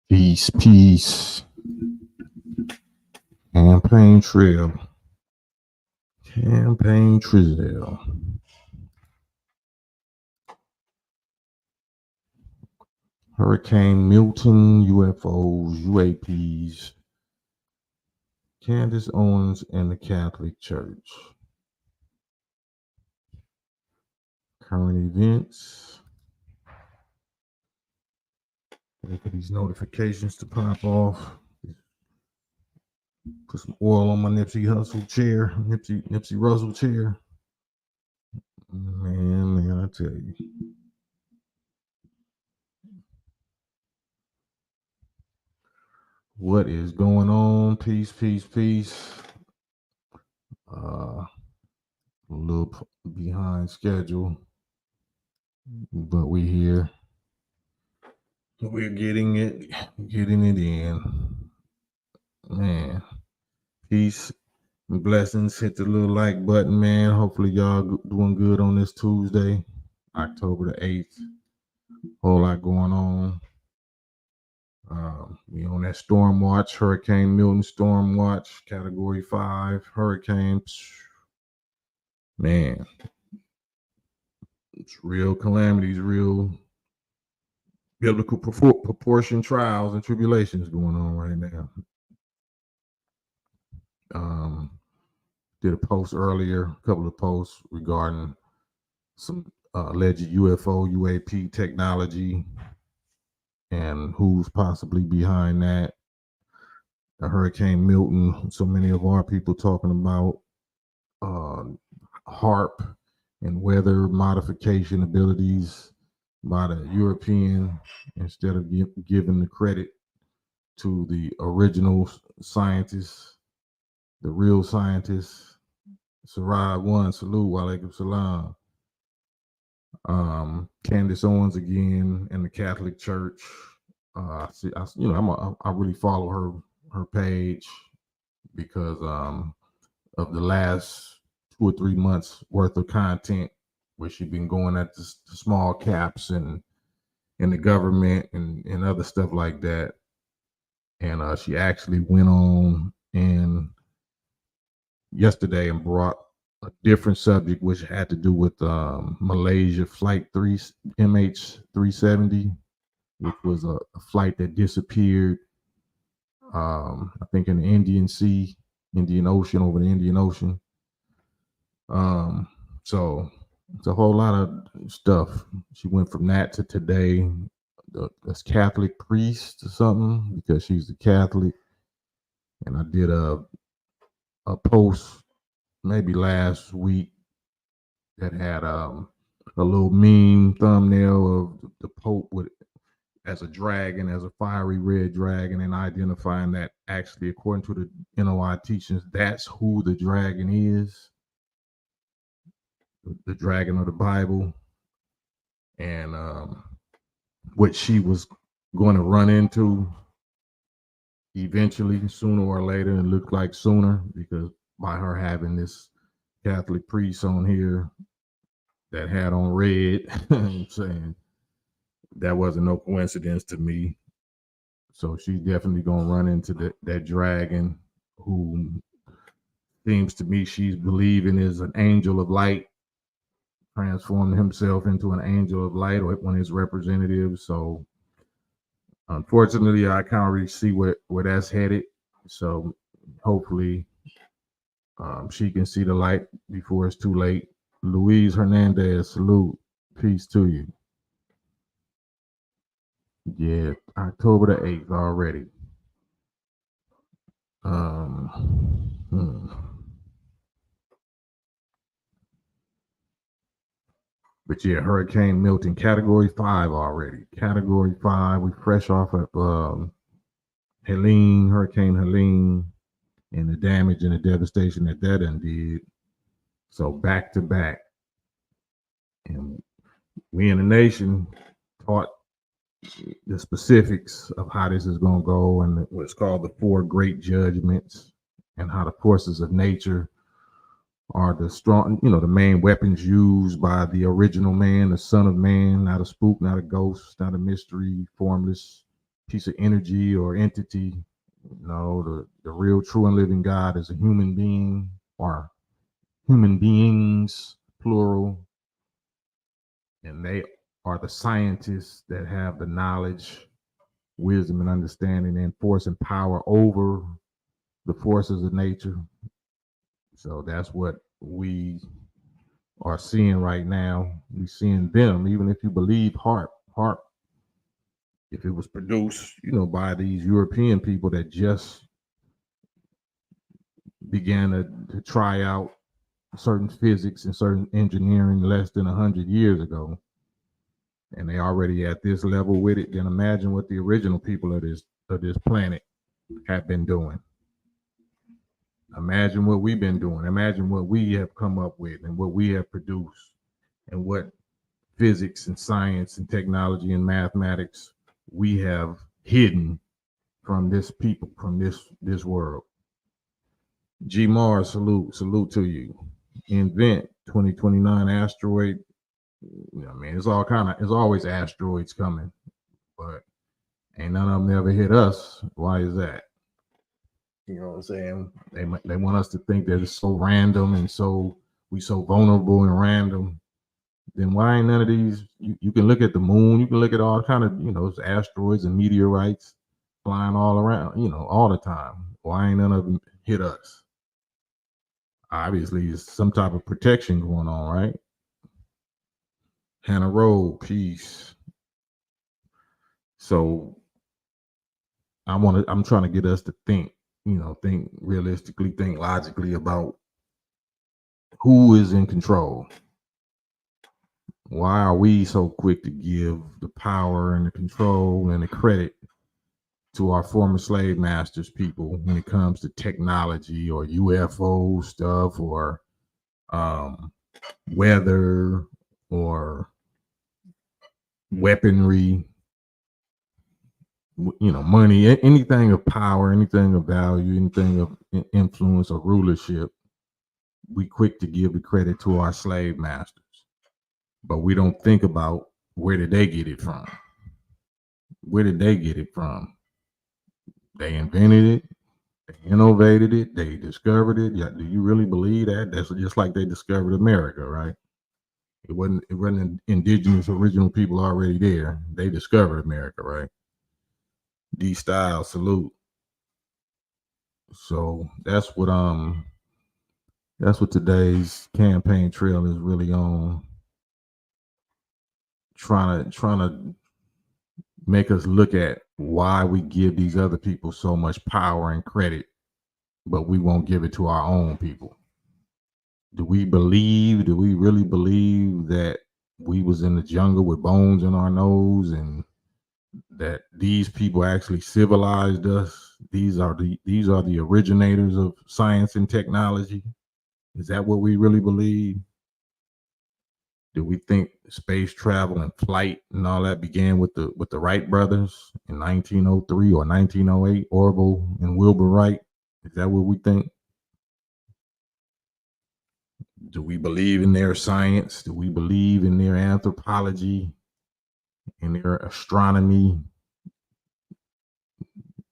Peace, peace. Campaign trail. Campaign trail. Hurricane Milton, UFOs, UAPs, Candace Owens, and the Catholic Church. Current events. Wait for these notifications to pop off. Put some oil on my Nipsey Russell chair. Nipsey Russell chair. Man, I tell you. What is going on? Peace, peace, peace. A little behind schedule, but we're here. We're getting it in. Man, peace and blessings. Hit the little like button, man. Hopefully y'all doing good on this Tuesday, October the 8th. Whole lot going on. We on that storm watch, Hurricane Milton storm watch, Category 5 hurricane. Man, it's real calamities, real biblical proportion trials and tribulations going on right now. Did a post earlier, a couple of posts regarding some alleged UFO, UAP technology and who's possibly behind that. The Hurricane Milton, so many of our people talking about HARP and weather modification abilities by the European instead of giving the credit to the original scientists, the real scientists. Sarad one, salute, walaikum salam. Candace Owens again and the Catholic Church. I really follow her page because of the last 2 or 3 months worth of content where she's been going at the small caps and the government and other stuff like that. And she actually went on and yesterday and brought a different subject, which had to do with Malaysia Flight 3 MH370, which was a flight that disappeared, I think in the Indian Ocean, over the Indian Ocean. So it's a whole lot of stuff. She went from that to today, this Catholic priest or something, because she's a Catholic. And I did a post maybe last week that had a little meme thumbnail of the Pope as a dragon, as a fiery red dragon, and identifying that actually, according to the NOI teachings, that's who the dragon is, the dragon of the Bible, and what she was going to run into eventually, sooner or later, and looked like sooner, because by her having this Catholic priest on here that had on red, I'm saying that wasn't no coincidence to me. So she's definitely gonna run into that dragon, who seems to me she's believing is an angel of light, transformed himself into an angel of light, or one of his representatives. So unfortunately, I can't really see where that's headed. So hopefully she can see the light before it's too late. Luis Hernandez, salute. Peace to you. Yeah, October the 8th already. But yeah, Hurricane Milton, Category 5 already. Category 5. We fresh off of Hurricane Helene, and the damage and the devastation that did. So back to back. And we in the nation taught the specifics of how this is going to go, and what's called the 4 great judgments, and how the forces of nature are the strong, the main weapons used by the original man, the son of man, not a spook, not a ghost, not a mystery, formless piece of energy or entity. No, the real, true, and living God is a human being, or human beings, plural, and they are the scientists that have the knowledge, wisdom, and understanding, and force and power over the forces of nature. So that's what we are seeing right now. We're seeing them, even if you believe harp, if it was produced, by these European people that just began to try out certain physics and certain engineering less than 100 years ago, and they already at this level with it, then imagine what the original people of this planet have been doing. Imagine what we've been doing. Imagine what we have come up with and what we have produced, and what physics and science and technology and mathematics we have hidden from this people, from this world. G Mars, salute to you. Invent 2029 asteroid. It's it's always asteroids coming, but ain't none of them ever hit us. Why is that? You know what I'm saying? They want us to think that it's so random and we so vulnerable and random. Then why ain't none of these? You can look at the moon. You can look at all kind of asteroids and meteorites flying all around. All the time. Why ain't none of them hit us? Obviously, it's some type of protection going on, right? Hannah Road, peace. So I'm trying to get us to think, think realistically, think logically about who is in control. Why are we so quick to give the power and the control and the credit to our former slave masters people when it comes to technology or UFO stuff or weather or weaponry, money, anything of power, anything of value, anything of influence or rulership? We quick to give the credit to our slave masters, but we don't think about where did they get it from? Where did they get it from? They invented it, they innovated it, they discovered it. Yeah, do you really believe that? That's just like they discovered America, right? It wasn't indigenous original people already there. They discovered America, right? D style, salute. So that's what today's campaign trail is really on. Trying to make us look at why we give these other people so much power and credit, but we won't give it to our own people. Do we really believe that we was in the jungle with bones in our nose and that these people actually civilized us? These are the originators of science and technology. Is that what we really believe? Do we think space travel and flight and all that began with the Wright brothers in 1903 or 1908? Orville and Wilbur Wright. Is that what we think? Do we believe in their science? Do we believe in their anthropology, in their astronomy?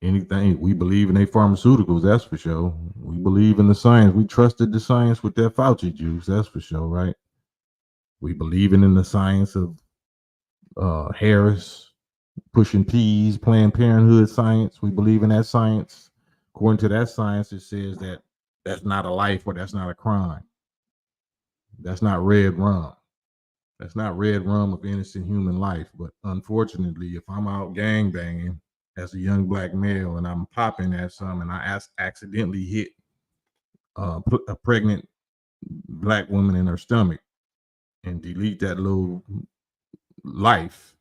Anything? We believe in their pharmaceuticals, that's for sure. We believe in the science. We trusted the science with that Fauci juice, that's for sure, right? We believe in the science of Harris pushing peas, Planned Parenthood science. We believe in that science. According to that science, it says that that's not a life or that's not a crime. That's not red rum. That's not red rum of innocent human life. But unfortunately, if I'm out gang banging as a young black male and I'm popping at some and I accidentally hit a pregnant black woman in her stomach and delete that little life,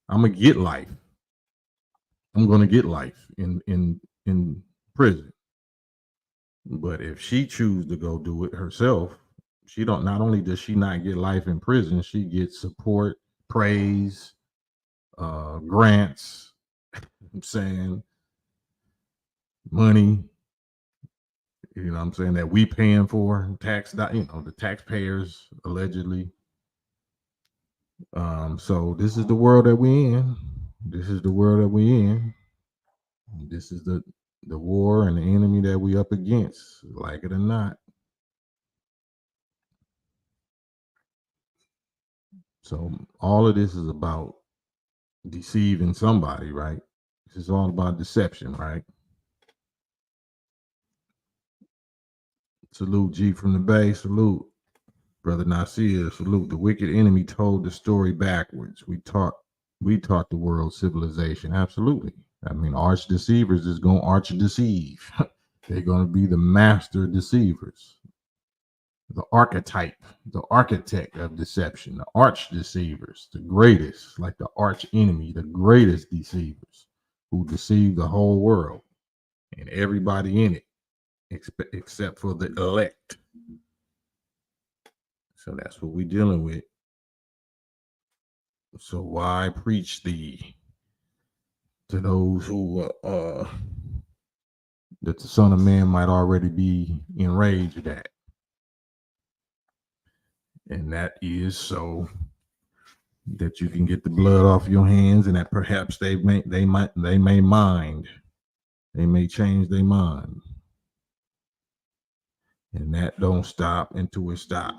I'm gonna get life. I'm gonna get life in prison. But if she chooses to go do it herself, she don't. Not only does she not get life in prison, she gets support, praise, grants. I'm saying money. You know what I'm saying? That we paying for the taxpayers allegedly. So this is the world that we in. This is the world that we in. This is the war and the enemy that we up against, like it or not. So all of this is about deceiving somebody, right? This is all about deception, right? Salute G from the Bay. Salute Brother Nasir. Salute. The wicked enemy told the story backwards. We taught the world civilization. Absolutely. I mean, arch deceivers is going to arch deceive. They're going to be the master deceivers. The archetype, the architect of deception, the arch deceivers, the greatest, like the arch enemy, the greatest deceivers who deceive the whole world and everybody in it, except for the elect. So that's what we're dealing with. So why preach thee to those who that the Son of Man might already be enraged at? And that is so that you can get the blood off your hands, and that perhaps they may change their mind, and that don't stop until it stop.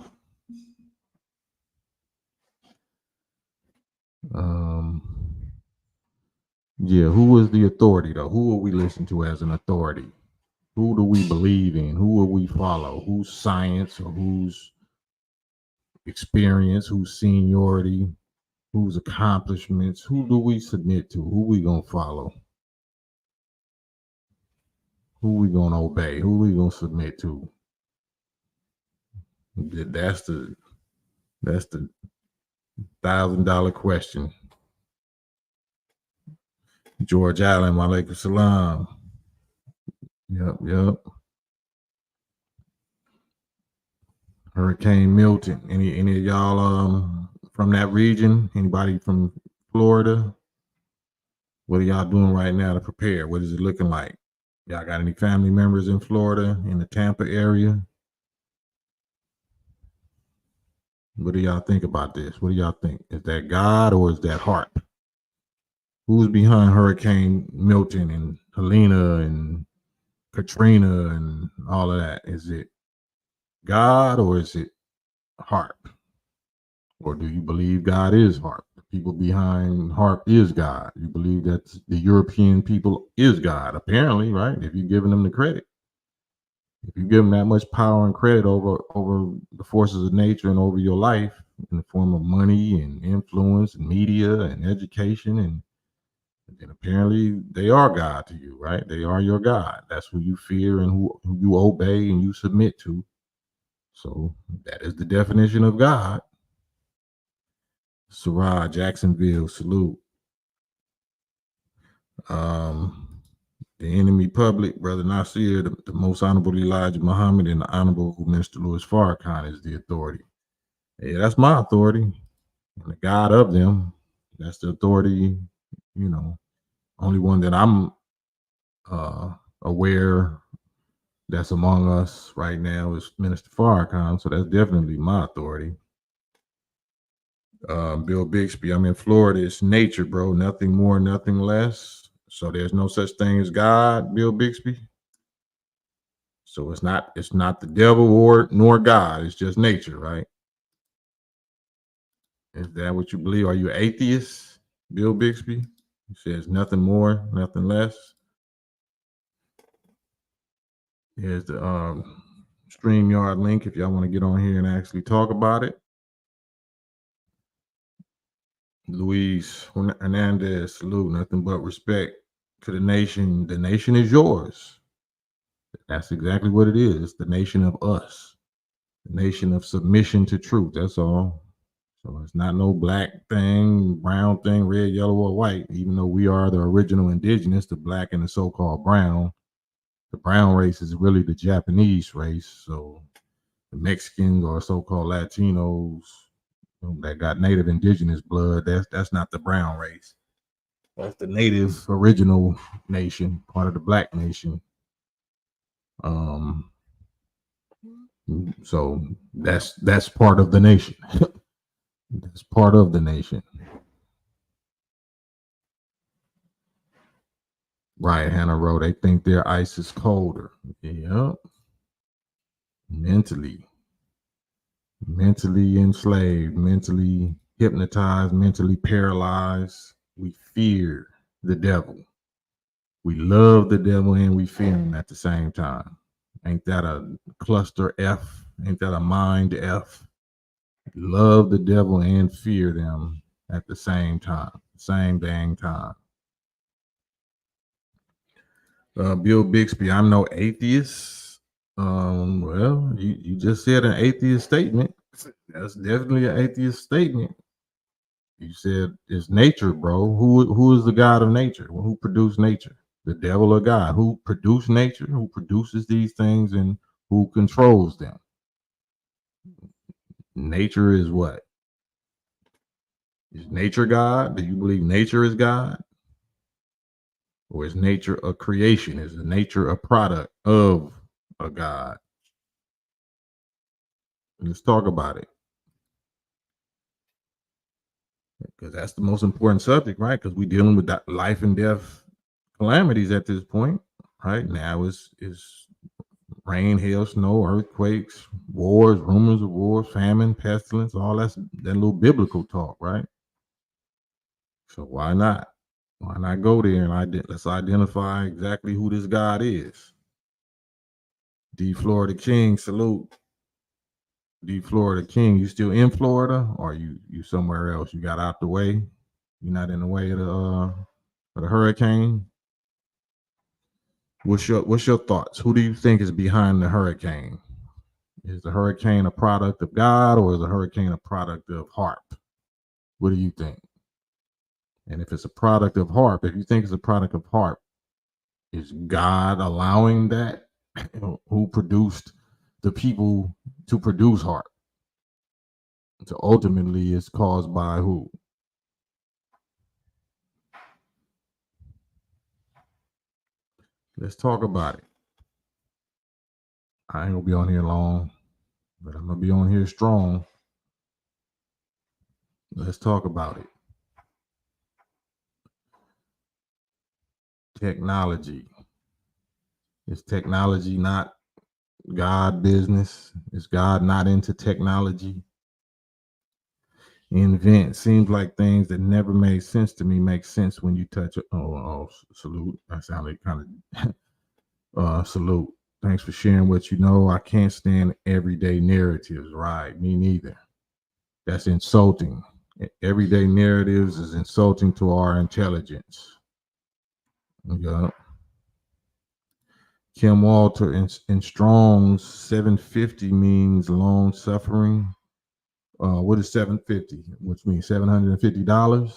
Yeah, who is the authority though? Who will we listen to as an authority? Who do we believe in? Who will we follow? Whose science or whose experience, whose seniority, whose accomplishments? Who do we submit to? Who we gonna follow? Who we gonna obey? Who we gonna submit to? That's the $1,000 question. George Allen, Walaikum Salam. Yep. Hurricane Milton. Any of y'all from that region? Anybody from Florida? What are y'all doing right now to prepare? What is it looking like? Y'all got any family members in Florida, in the Tampa area? What do y'all think about this? What do y'all think? Is that God or is that HARP? Who's behind Hurricane Milton and Helena and Katrina and all of that? Is it God or is it HARP? Or do you believe God is HARP? The people behind HARP is God. You believe that the European people is God, apparently, right? If you're giving them the credit. If you give them that much power and credit over the forces of nature and over your life in the form of money and influence and media and education, and apparently they are God to you, right? They are your God. That's who you fear and who you obey and you submit to. So that is the definition of God. Sarah, Jacksonville, salute. The enemy public, Brother Nasir, the most honorable Elijah Muhammad, and the honorable Mr. Louis Farrakhan is the authority. Yeah, that's my authority. And the God of them, that's the authority, only one that I'm aware that's among us right now is Minister Farrakhan. So that's definitely my authority. Bill Bixby, I'm in Florida. It's nature, bro. Nothing more, nothing less. So there's no such thing as God, Bill Bixby. So it's not the devil nor God. It's just nature, right? Is that what you believe? Are you an atheist, Bill Bixby? He says nothing more, nothing less. Here's the StreamYard link if y'all want to get on here and actually talk about it. Luis Hernandez, salute. Nothing but respect to the nation. The nation is yours. That's exactly what it is. The nation of us. The nation of submission to truth. That's all. So it's not no black thing, brown thing, red, yellow, or white, even though we are the original indigenous, the black and the so-called brown. The brown race is really the Japanese race. So the Mexicans or so-called Latinos that got native indigenous blood, that's not the brown race. That's the native original nation, part of the black nation. So that's part of the nation. That's part of the nation. Right, Hannah wrote, they think their ice is colder. Yep. Mentally enslaved, mentally hypnotized, mentally paralyzed. We fear the devil. We love the devil and we fear him at the same time. Ain't that a cluster F? Ain't that a mind F? Love the devil and fear them at the same time, same dang time. Bill Bixby, I'm no atheist. Well, you just said an atheist statement. That's definitely an atheist statement. You said it's nature, bro. Who is the God of nature? Who produced nature? The devil or God? Who produced nature? Who produces these things and who controls them? Nature is what? Is nature God? Do you believe nature is God? Or is nature a creation? Is nature a product of a God? Let's talk about it. Because that's the most important subject, right? Because we're dealing with that life and death calamities at this point. Right now is rain, hail, snow, earthquakes, wars, rumors of wars, famine, pestilence, all that little biblical talk, right? So why not? Why not go there and let's identify exactly who this God is? D. Florida King, salute. D. Florida King, you still in Florida or you somewhere else? You got out the way? You're not in the way of the hurricane? What's your thoughts? Who do you think is behind the hurricane? Is the hurricane a product of God or is the hurricane a product of HARP? What do you think? And if it's a product of HARP, if you think it's a product of HARP, is God allowing that? Who produced the people to produce HARP? So ultimately, it's caused by who? Let's talk about it. I ain't gonna be on here long, but I'm gonna be on here strong. Let's talk about it. Technology. Is technology not God business? Is God not into technology? Invent seems like things that never made sense to me make sense when you touch it. Salute. That sounded kind of salute. Thanks for sharing what you know. I can't stand everyday narratives. Right, me neither. That's insulting. Everyday narratives is insulting to our intelligence. Yeah. Kim Walter in Strong's 750 means long suffering. What is 750? Which means $750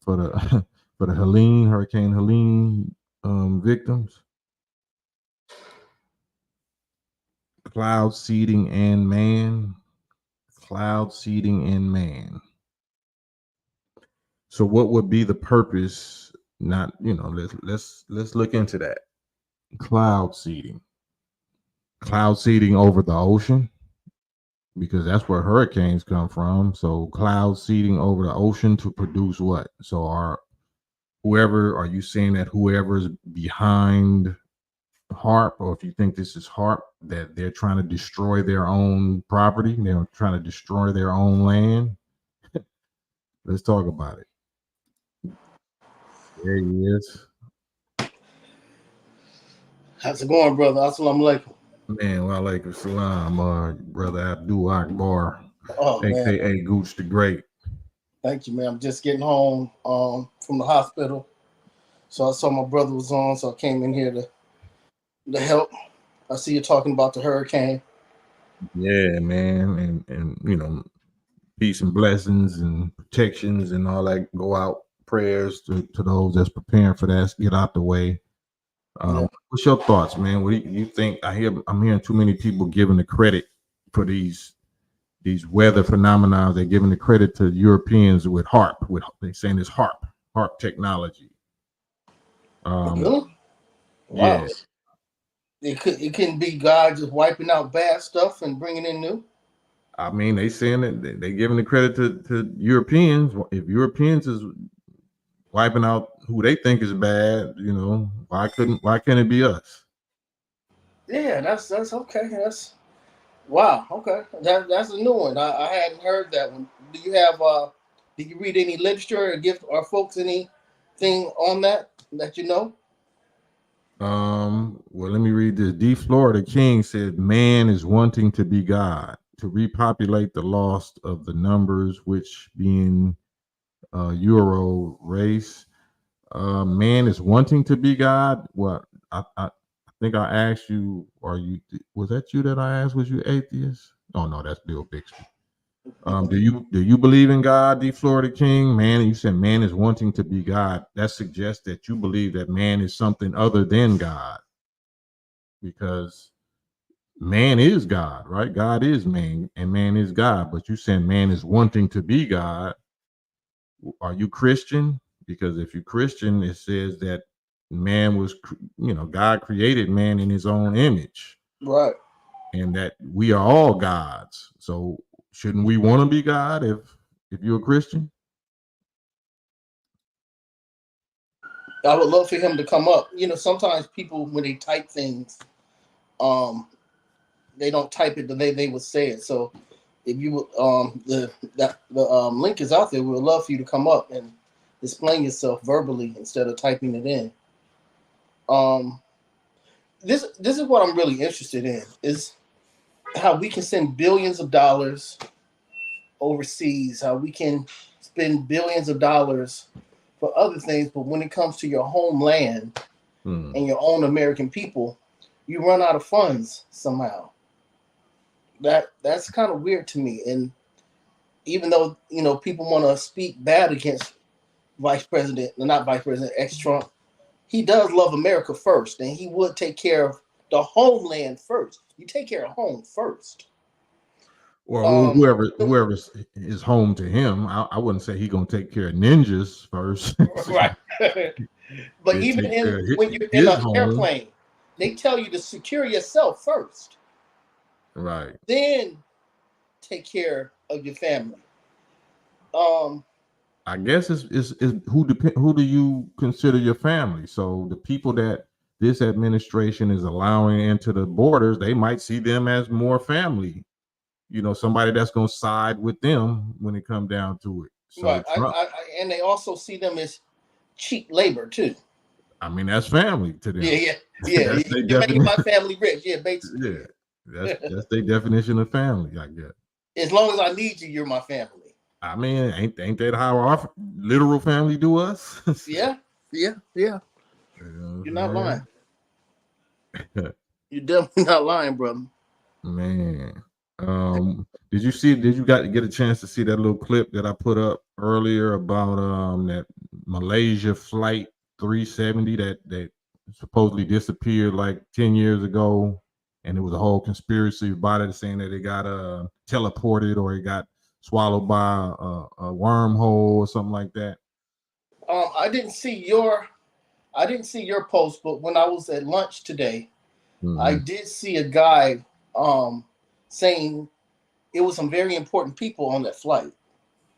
for the for the Hurricane Helene victims. Cloud seeding and man. Cloud seeding and man. So what would be the purpose? Not, let's look into that. Cloud seeding. Cloud seeding over the ocean, because that's where hurricanes come from. So cloud seeding over the ocean to produce what? So are you saying that whoever's behind HARP, or if you think this is HARP, that they're trying to destroy their own property, they're trying to destroy their own land? Let's talk about it. There he is. How's it going, brother? Assalamu alaikum. Man, wa alaikum salam, brother Abdul Akbar, Oh man, aka Gooch the Great. thank you, man. I'm just getting home from the hospital, so I saw my brother was on, so I came in here to help. I see you talking about the hurricane. Yeah, man, and peace and blessings and protections and all that go out. Prayers to those that's preparing for that. Get out the way. Yeah. What's your thoughts, man? What do you think? I'm hearing too many people giving the credit for these weather phenomena. They're giving the credit to Europeans with HARP. With they saying it's HARP technology. Really? Wow. Yeah, it couldn't be God just wiping out bad stuff and bringing in new. I mean, they saying that they giving the credit to Europeans. If Europeans is wiping out who they think is bad, why can't it be us? Yeah, that's okay. That's wow. Okay, that's a new one. I hadn't heard that one. Do you have did you read any literature or give our folks anything on that you know? Well, let me read this. D. Florida King said, "Man is wanting to be God, to repopulate the lost of the numbers, which being Euro race. Man is wanting to be God. What I think I asked you, was that you that I asked? Was you atheist? Oh no, that's Bill Bixby. Do you believe in God, the Florida King? Man, you said man is wanting to be God. That suggests that you believe that man is something other than God, because man is God, right? God is man, and man is God. But you said man is wanting to be God. Are you Christian? Because if you're Christian, it says that man was, God created man in his own image, Right. and that we are all gods. So shouldn't we want to be God if you're a Christian? I would love for him to come up. You know, sometimes people when they type things, um, they don't type it the way they would say it. So if you would, the link is out there. We would love for you to come up and explain yourself verbally instead of typing it in. Um, this is what I'm really interested in is how we can send billions of dollars overseas, how we can spend billions of dollars for other things, but when it comes to your homeland and your own American people, you run out of funds somehow. That's kind of weird to me. And even though people want to speak bad against Vice President, not Vice President, ex-Trump, he does love America first, and he would take care of the homeland first. You take care of home first. Or whoever is home to him. I wouldn't say he's gonna take care of ninjas first. Right. But He'll even take care of when you're in his an home. airplane, they tell you to secure yourself first, Right. then take care of your family. Um, I guess it's who do you consider your family? So the people that this administration is allowing into the borders, they might see them as more family. Somebody that's gonna side with them when it comes down to it. So right. Trump, And they also see them as cheap labor too. I mean, that's family to Yeah, them. yeah, yeah. That's their You're making my definition. family rich. Yeah, basically. Yeah, that's their definition of family, I guess. As long as I need you, you're my family. I mean, ain't that how our literal family do us? Yeah, yeah, yeah. You know You're what not I'm lying. saying? You're definitely not lying, brother. Man, did you get a chance to see that little clip that I put up earlier about that Malaysia flight 370 that supposedly disappeared like 10 years ago, and it was a whole conspiracy about it, saying that it got teleported or it got swallowed by a wormhole or something like that. I didn't see your post, but when I was at lunch today, I Mm-hmm. did see a guy saying it was some very important people on that flight.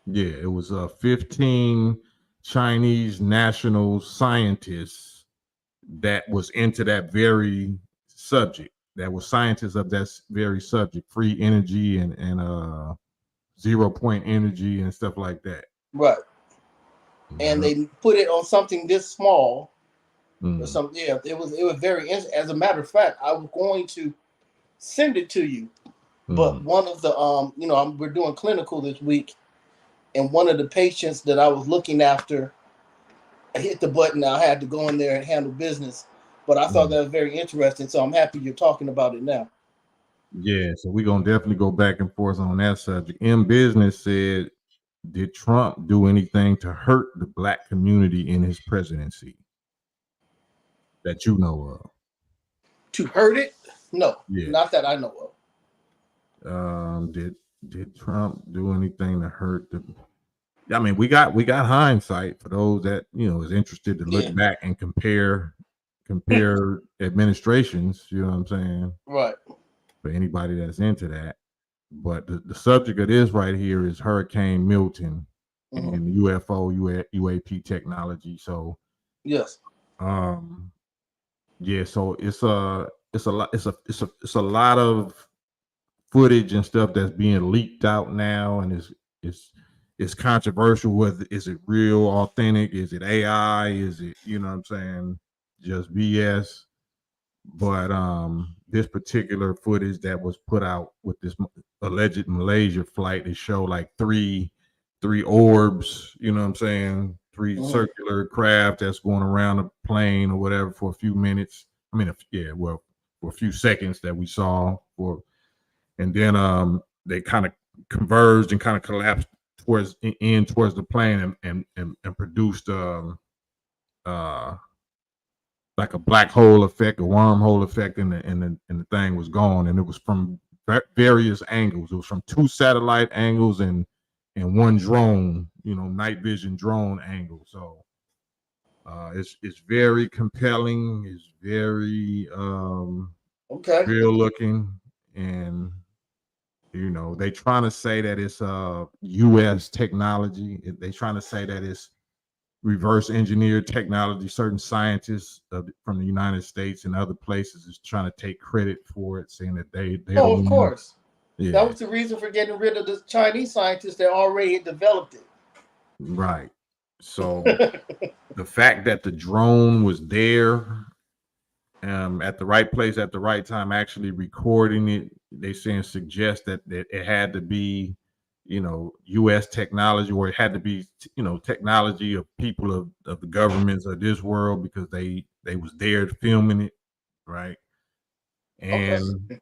Yeah, it was 15 Chinese national scientists that was into that very subject, that was scientists of that very subject, free energy and 0 point energy and stuff like that. Right. And Yeah. they put it on something this small or Mm, something. Yeah, it was very as a matter of fact, I was going to send it to you, but mm. one of the we're doing clinical this week, and one of the patients that I was looking after, I hit the button. I had to go in there and handle business, but I thought Mm. that was very interesting. So I'm happy you're talking about it now. Yeah, so we're gonna definitely go back and forth on that subject. In Business said, did Trump do anything to hurt the black community in his presidency that you know of? To hurt it? No, Yeah. not that I know of. Did Trump do anything to hurt the? I mean, we got hindsight for those that is interested to Yeah, look back and compare. compare administrations. You know what I'm saying? Right. For anybody that's into that. But the subject of this right here is Hurricane Milton and UFO UAP technology. So Yes. Yeah, so it's a lot it's a lot of footage and stuff that's being leaked out now, and it's it's controversial. Whether is it real, authentic? Is it AI? Is it, you know what I'm saying, just BS? But this particular footage that was put out with this alleged Malaysia flight, they show like three orbs, you know what I'm saying, 3 circular craft that's going around a plane or whatever for a few minutes. I mean, well, for a few seconds that we saw for, and then they kind of converged and kind of collapsed towards the plane and produced uh like a black hole effect, a wormhole effect, and the thing was gone. And it was from various angles. It was from 2 satellite angles and 1 drone, you know, night vision drone angle. So it's very compelling. It's very real looking, and you know they trying to say that it's U.S. technology. They trying to say that it's reverse engineered technology. Certain scientists from the United States and other places is trying to take credit for it, saying that they Oh, don't of know. course. Yeah. That was the reason for getting rid of the Chinese scientists that already had developed it. Right. So the fact that the drone was there at the right place at the right time, actually recording it, they saying suggests that it had to be, you know, U.S. technology, or it had to be, you know, technology of people of the governments of this world, because they was there filming it, right? And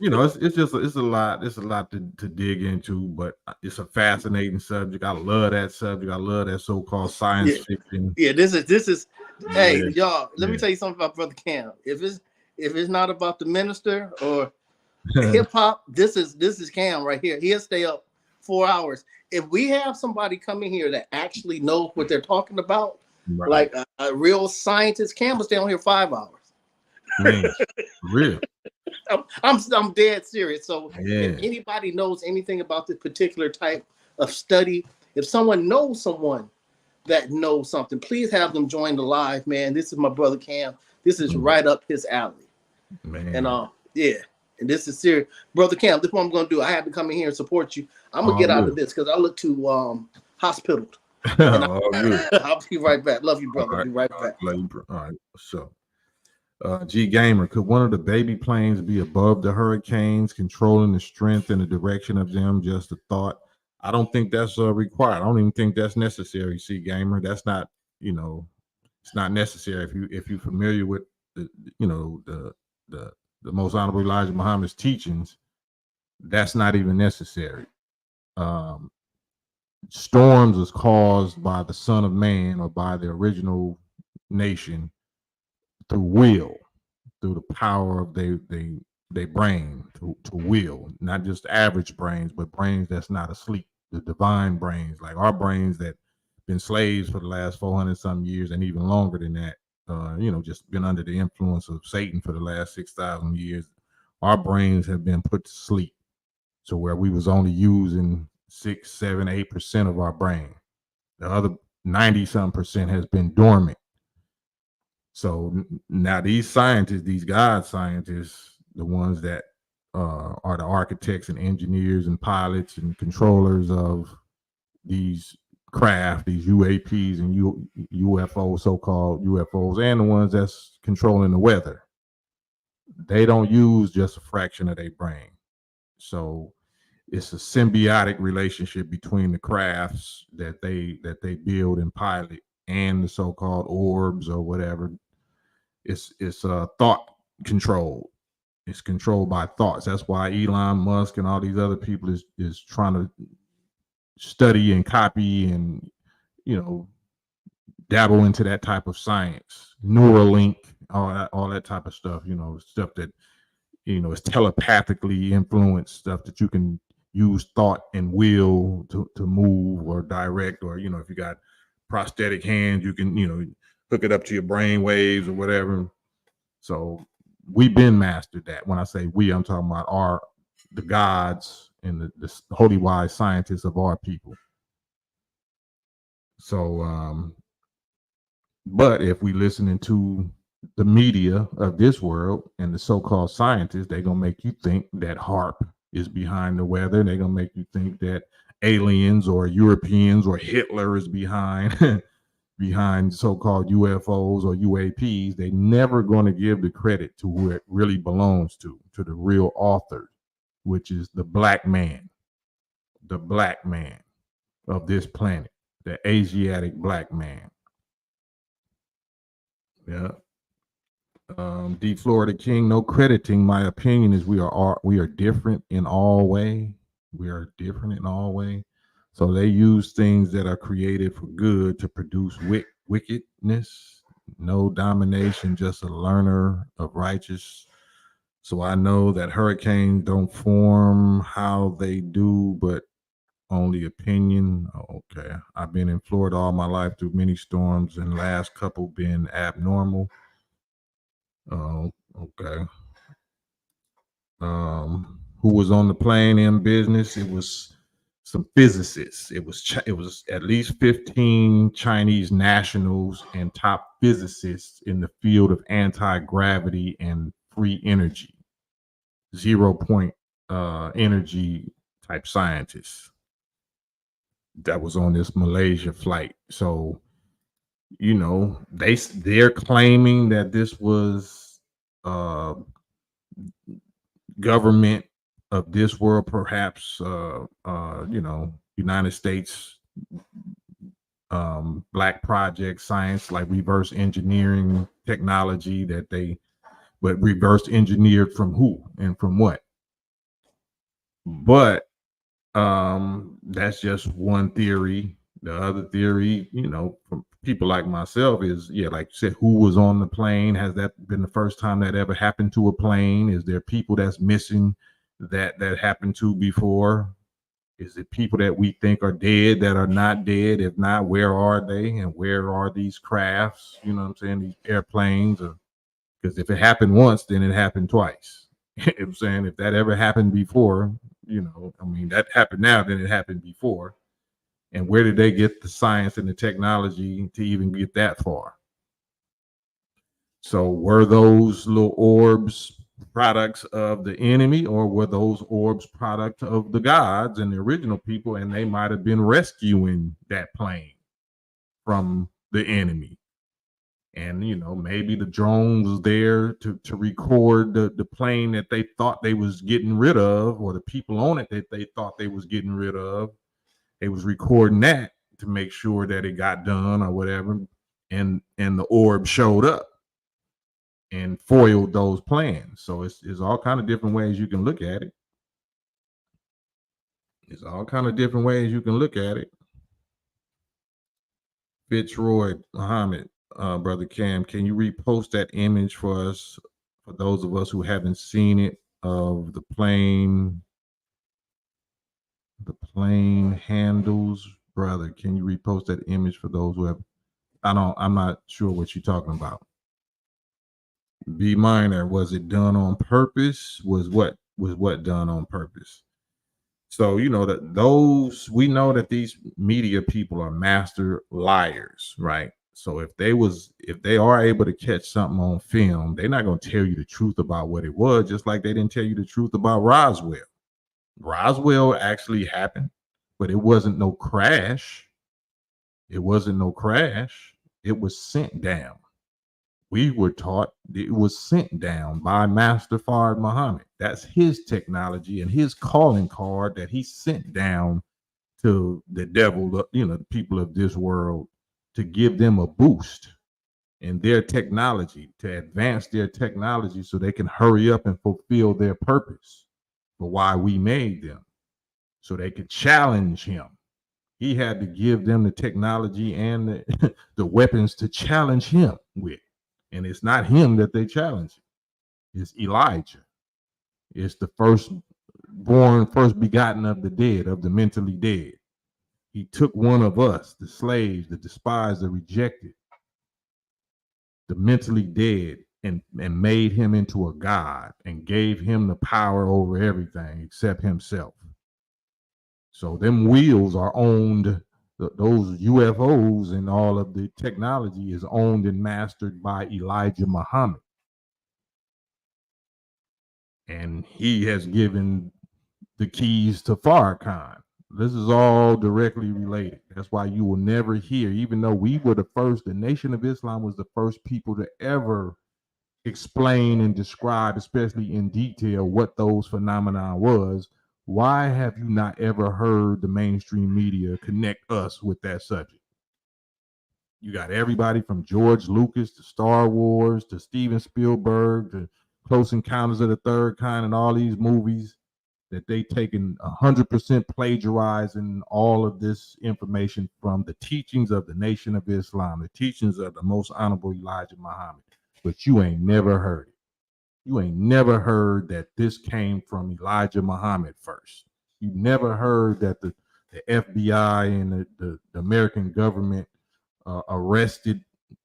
you know, it's just it's a lot to dig into, but it's a fascinating subject. I love that subject. I love that so-called science fiction. Yeah, this is hey, Yeah. y'all, let me tell you something about Brother Cam. If it's not about the minister or hip hop, this is Cam right here. He'll stay up 4 hours. If we have somebody coming here that actually knows what they're talking about, Right. like a real scientist, Cam will stay on here 5 hours. Man, real. I'm dead serious. So Yeah. if anybody knows anything about this particular type of study, if someone knows someone that knows something, please have them join the live, man. This is my brother Cam. This is right up his alley. Man. And yeah, and this is serious. Brother Cam, this is what I'm gonna do. I had to come in here and support you. I'm gonna get out of this because I look too hospitaled. I'll be right back. Love you, brother. Be right back. All right. So G Gamer, could one of the baby planes be above the hurricanes, controlling the strength and the direction of them? Just a thought. I don't think that's required. I don't even think that's necessary. C Gamer, that's not, you know, it's not necessary. If you're familiar with the, you know, the most honorable Elijah Muhammad's teachings, that's not even necessary. Storms is caused by the Son of Man, or by the original nation, through will, through the power of they brain to will, not just average brains, but brains that's not asleep, the divine brains, like our brains that been slaves for the last 400 some years and even longer than that. You know, just been under the influence of Satan for the last 6,000 years. Our brains have been put to sleep, so where we was only using 6, 7, 8% of our brain. The other 90-some% has been dormant. So now these scientists, these God scientists, the ones that are the architects and engineers and pilots and controllers of these craft, these UAPs and UFOs, so-called UFOs, and the ones that's controlling the weather, they don't use just a fraction of their brain. So it's a symbiotic relationship between the crafts that they build and pilot and the so-called orbs or whatever. It's thought control. It's controlled by thoughts. That's why Elon Musk and all these other people is trying to study and copy and, you know, dabble into that type of science, Neuralink, all that type of stuff. You know, stuff that, you know, is telepathically influenced, stuff that you can use thought and will to move or direct, or, you know, if you got prosthetic hands, you can, you know, hook it up to your brain waves or whatever. So we've been mastered that. When I say we, I'm talking about the gods and the holy wise scientists of our people. So but if we listening to the media of this world and the so-called scientists, they're gonna make you think that HARP is behind the weather. They're gonna make you think that aliens or Europeans or Hitler is behind behind so-called UFOs or UAPs. They never going to give the credit to who it really belongs to the real author, which is the black man of this planet, the Asiatic black man. Yeah. D. Florida King, no crediting. My opinion is we are different in all way. We are different in all way. So they use things that are created for good to produce wickedness. No domination, just a learner of righteous. So I know that hurricanes don't form how they do, but only opinion. Okay. I've been in Florida all my life through many storms, and last couple been abnormal. Oh, okay. Who was on the plane in business? It was some physicists. It was at least 15 Chinese nationals and top physicists in the field of anti-gravity and free energy, 0 point energy type scientists that was on this Malaysia flight. So, they're claiming that this was government of this world, perhaps, United States, black project science, like reverse engineering technology but reverse engineered from who and from what? But that's just one theory. The other theory, from people like myself is, like you said, who was on the plane? Has that been the first time that ever happened to a plane? Is there people that's missing that happened to before? Is it people that we think are dead that are not dead? If not, where are they? And where are these crafts? You know what I'm saying? These airplanes. Because if it happened once, then it happened twice. You know what I'm saying? If that ever happened before, that happened now, then it happened before. And where did they get the science and the technology to even get that far? So were those little orbs products of the enemy, or were those orbs product of the gods and the original people, and they might have been rescuing that plane from the enemy? And maybe the drone was there to record the plane that they thought they was getting rid of, or the people on it that they thought they was getting rid of. They was recording that to make sure that it got done or whatever, and the orb showed up and foiled those plans. So it's all kind of different ways you can look at it. It's all kind of different ways you can look at it. Fitzroy Muhammad, brother Cam, can you repost that image for us, for those of us who haven't seen it, of the plane handles? Brother, can you repost that image for those who have? I'm not sure what you're talking about. B minor, was it done on purpose? Was what done on purpose? So we know that these media people are master liars, right? So if they are able to catch something on film, they're not going to tell you the truth about what it was, just like they didn't tell you the truth about Roswell. Roswell actually happened, but it wasn't no crash. It wasn't no crash. It was sent down. We were taught it was sent down by Master Fard Muhammad. That's his technology and his calling card that he sent down to the devil, the people of this world, to give them a boost in their technology, to advance their technology so they can hurry up and fulfill their purpose for why we made them, so they could challenge him. He had to give them the technology and the weapons to challenge him with. And it's not him that they challenge. It's Elijah. It's the first begotten of the dead, of the mentally dead. He took one of us, the slaves, the despised, the rejected, the mentally dead, and made him into a god and gave him the power over everything except himself. So them wheels are owned, those UFOs and all of the technology is owned and mastered by Elijah Muhammad. And he has given the keys to Farrakhan. This is all directly related. That's why you will never hear, even though we were the first, the Nation of Islam was the first people to ever explain and describe, especially in detail, what those phenomena was. Why have you not ever heard the mainstream media connect us with that subject? You got everybody from George Lucas to Star Wars to Steven Spielberg to Close Encounters of the Third Kind and all these movies that they taken 100% plagiarizing all of this information from the teachings of the Nation of Islam, the teachings of the Most Honorable Elijah Muhammad. But you ain't never heard it. You ain't never heard that this came from Elijah Muhammad first. You never heard that the FBI and the American government arrested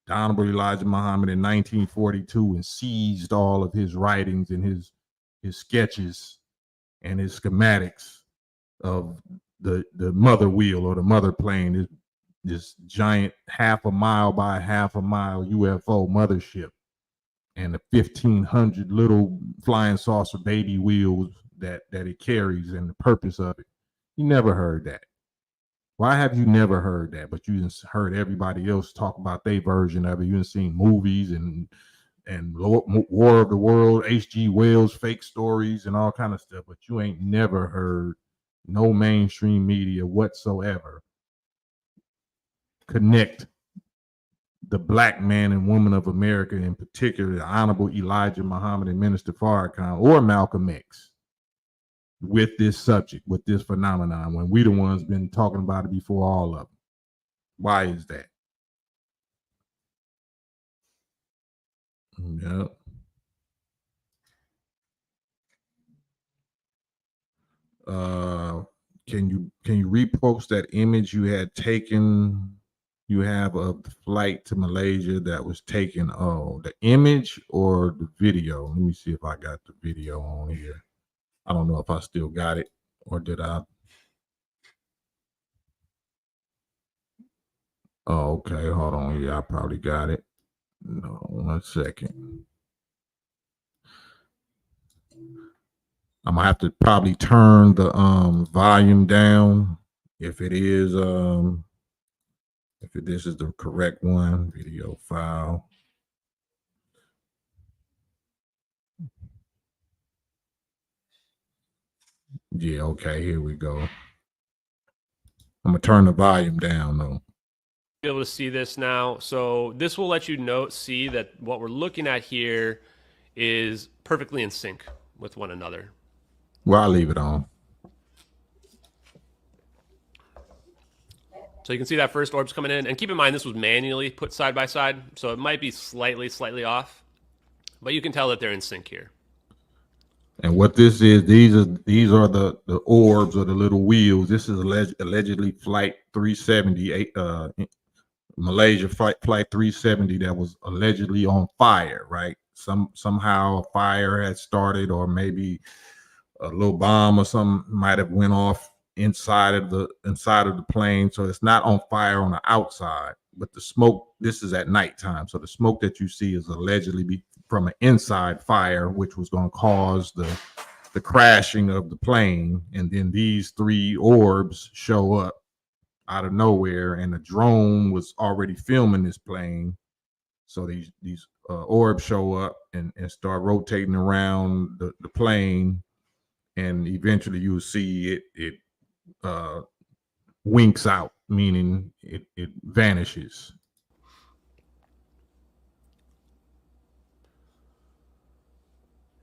the Honorable Elijah Muhammad in 1942 and seized all of his writings and his sketches and his schematics of the mother wheel or the mother plane, this giant half a mile by half a mile UFO mothership, and the 1,500 little flying saucer baby wheels that it carries and the purpose of it. You never heard that. Why have you never heard that? But you just heard everybody else talk about their version of it. You done seen movies and War of the World, H.G. Wells fake stories and all kind of stuff, but you ain't never heard no mainstream media whatsoever connect the black man and woman of America, in particular, the Honorable Elijah Muhammad and Minister Farrakhan or Malcolm X, with this subject, with this phenomenon, when we the ones been talking about it before all of them. Why is that? Yep. Can you repost that image you had taken? You have of the flight to Malaysia that was taken. Oh, the image or the video? Let me see if I got the video on here. I don't know if I still got it or did I? Oh, okay. Hold on. Yeah, I probably got it. No, 1 second. I'm gonna have to probably turn the volume down if it is this is the correct one. Video file. Yeah, okay, here we go. I'm gonna turn the volume down though. Be able to see this now. So this will let you see that what we're looking at here is perfectly in sync with one another. Well, I'll leave it on. So you can see that first orb's coming in, and keep in mind this was manually put side by side, so it might be slightly off, but you can tell that they're in sync here. And what this is, these are the orbs or the little wheels. This is allegedly flight 370, Malaysia flight 370 that was allegedly on fire, right? Somehow a fire had started, or maybe a little bomb or something might have went off inside of the plane. So it's not on fire on the outside, but the smoke, this is at nighttime. So the smoke that you see is allegedly from an inside fire, which was going to cause the crashing of the plane. And then these three orbs show up out of nowhere, and the drone was already filming this plane. So these orbs show up and start rotating around the plane, and eventually you'll see it winks out, meaning it vanishes.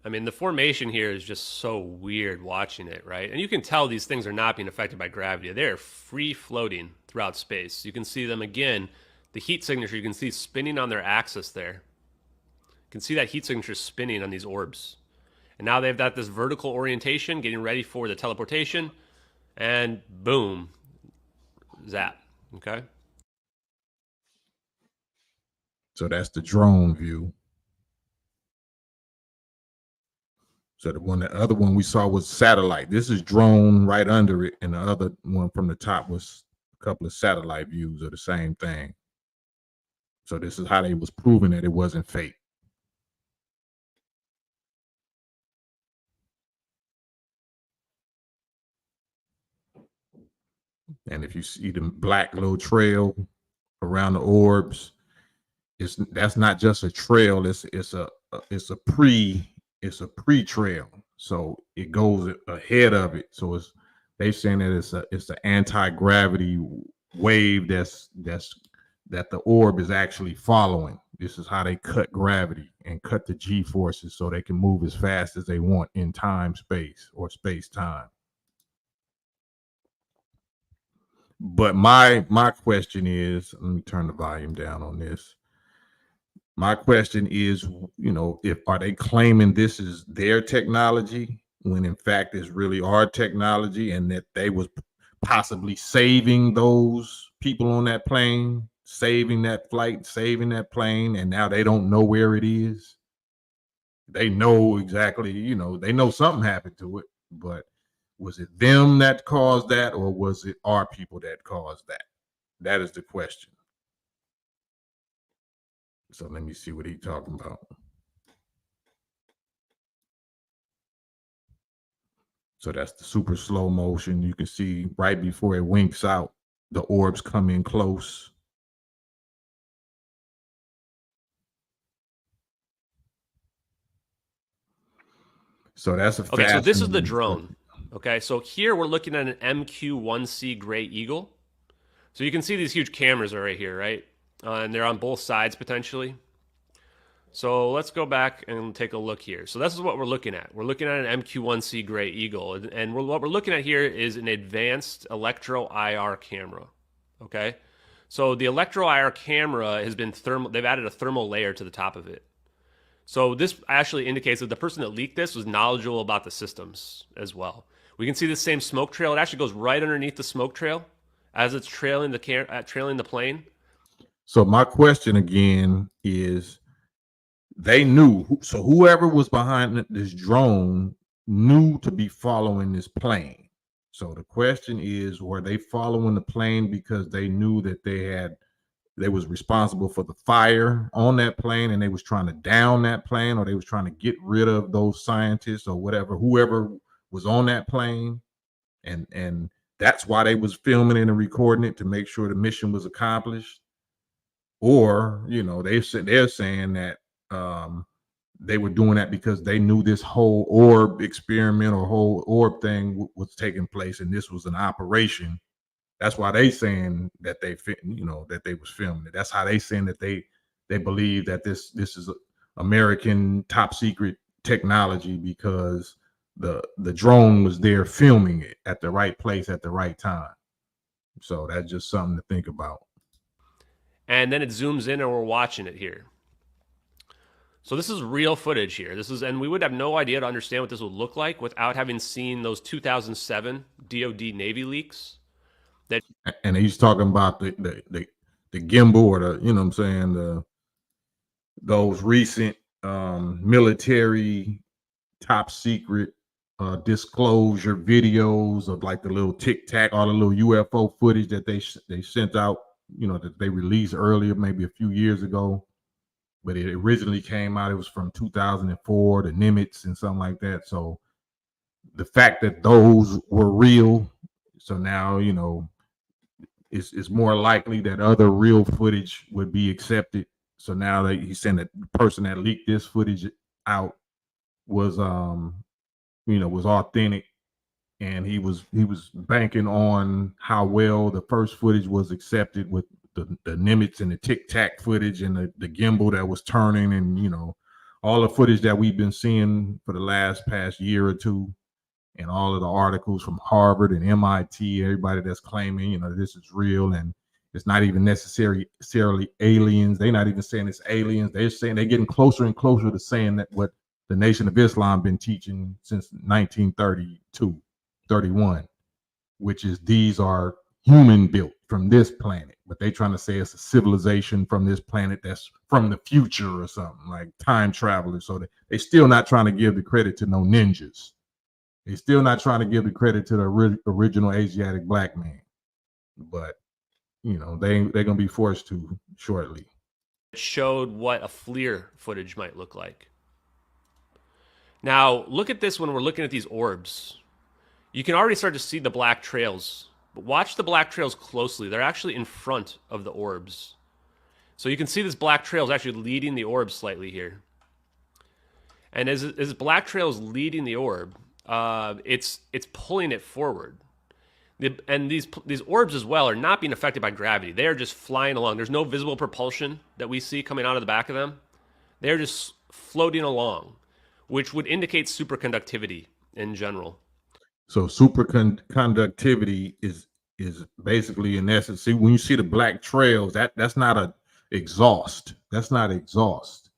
I mean, the formation here is just so weird watching it, right? And you can tell these things are not being affected by gravity. They're free floating throughout space. You can see them again, the heat signature, you can see spinning on their axis there. You can see that heat signature spinning on these orbs. And now they've got this vertical orientation, getting ready for the teleportation, and boom, zap, okay? So that's the drone view. So the other one we saw was satellite. This is drone right under it, and the other one from the top was a couple of satellite views of the same thing. So this is how they was proving that it wasn't fake. And if you see the black little trail around the orbs, that's not just a trail. It's a pre trail. So it goes ahead of it. So they saying that it's an anti-gravity wave that the orb is actually following. This is how they cut gravity and cut the G forces so they can move as fast as they want in time, space, or space time. But my question is, let me turn the volume down on this. My question is, are they claiming this is their technology when in fact it's really our technology, and that they was possibly saving those people on that plane, saving that flight, saving that plane, and now they don't know where it is? They know exactly, they know something happened to it, but was it them that caused that, or was it our people that caused that? That is the question. So let me see what he's talking about. So that's the super slow motion. You can see right before it winks out, the orbs come in close. So that's a okay. So this is the drone. Okay, so here we're looking at an MQ-1C Gray Eagle. So you can see these huge cameras are right here, right? And they're on both sides potentially. So let's go back and take a look here. So this is what we're looking at. We're looking at an MQ-1C Gray Eagle. And what we're looking at here is an advanced electro-IR camera. Okay? So the electro-IR camera has been they've added a thermal layer to the top of it. So this actually indicates that the person that leaked this was knowledgeable about the systems as well. We can see the same smoke trail. It actually goes right underneath the smoke trail as it's trailing the plane. So my question again is, they knew, so whoever was behind this drone knew to be following this plane. So the question is, were they following the plane because they knew that they was responsible for the fire on that plane, and they was trying to down that plane, or they was trying to get rid of those scientists or whoever was on that plane, and that's why they was filming it and recording it to make sure the mission was accomplished? Or they're saying that they were doing that because they knew this whole orb experiment or whole orb thing was taking place, and this was an operation. That's why they saying that that they was filming it. That's how they saying that they believe that this is American top secret technology, because the drone was there filming it at the right place at the right time. So that's just something to think about. And then it zooms in and we're watching it here. So this is real footage here. And we would have no idea to understand what this would look like without having seen those 2007 DoD Navy leaks. And he's talking about the gimbal, or those recent military top secret disclosure videos of like the little Tic Tac, all the little UFO footage that they sent out, that they released earlier, maybe a few years ago. But it originally came out, it was from 2004, the Nimitz and something like that. So the fact that those were real, so now, it's more likely that other real footage would be accepted. So now that he's saying that the person that leaked this footage out was, was authentic, and he was banking on how well the first footage was accepted with the Nimitz and the Tic Tac footage and the gimbal that was turning, and all the footage that we've been seeing for the past year or two, and all of the articles from Harvard and MIT, everybody that's claiming this is real, and it's not even necessarily aliens. They're not even saying it's aliens. They're saying they're getting closer and closer to saying that what the Nation of Islam been teaching since 1932, 31, which is these are human built from this planet, but they trying to say it's a civilization from this planet that's from the future or something, like time travelers. So they still not trying to give the credit to no ninjas. They still not trying to give the credit to the original Asiatic black man. But they're gonna be forced to shortly. It showed what a FLIR footage might look like. Now, look at this when we're looking at these orbs. You can already start to see the black trails, but watch the black trails closely. They're actually in front of the orbs. So you can see this black trail is actually leading the orb slightly here. And as black trail is leading the orb, it's pulling it forward. And these orbs as well are not being affected by gravity. They are just flying along. There's no visible propulsion that we see coming out of the back of them. They're just floating along, which would indicate superconductivity in general. So superconductivity is basically, in essence, see, when you see the black trails, that's not a exhaust. That's not exhaust.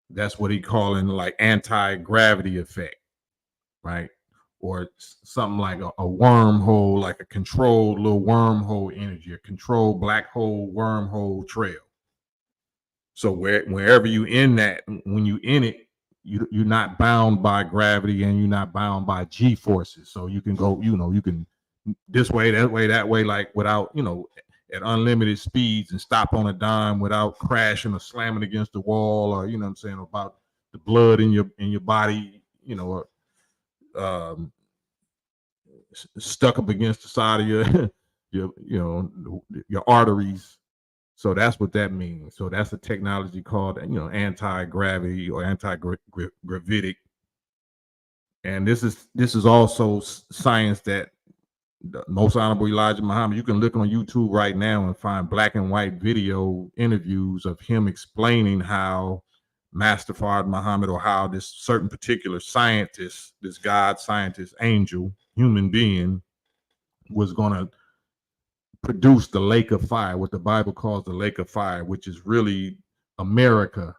That's what he calling like anti-gravity effect, right? Or something like a wormhole, like a controlled little wormhole energy, a controlled black hole wormhole trail. So wherever you in that, when you in it, you're not bound by gravity and you're not bound by G forces. So you can go, you can this way, that way, like without, at unlimited speeds and stop on a dime without crashing or slamming against the wall, or what I'm saying, about the blood in your body, stuck up against the side of your arteries. So that's what that means. So that's a technology called, anti-gravity or anti-gravitic. And this is also science that the Most Honorable Elijah Muhammad, you can look on YouTube right now and find black and white video interviews of him explaining how Master Fard Muhammad, or how this certain particular scientist, this God scientist, angel, human being, was going to produce the lake of fire, what the Bible calls the lake of fire, which is really America,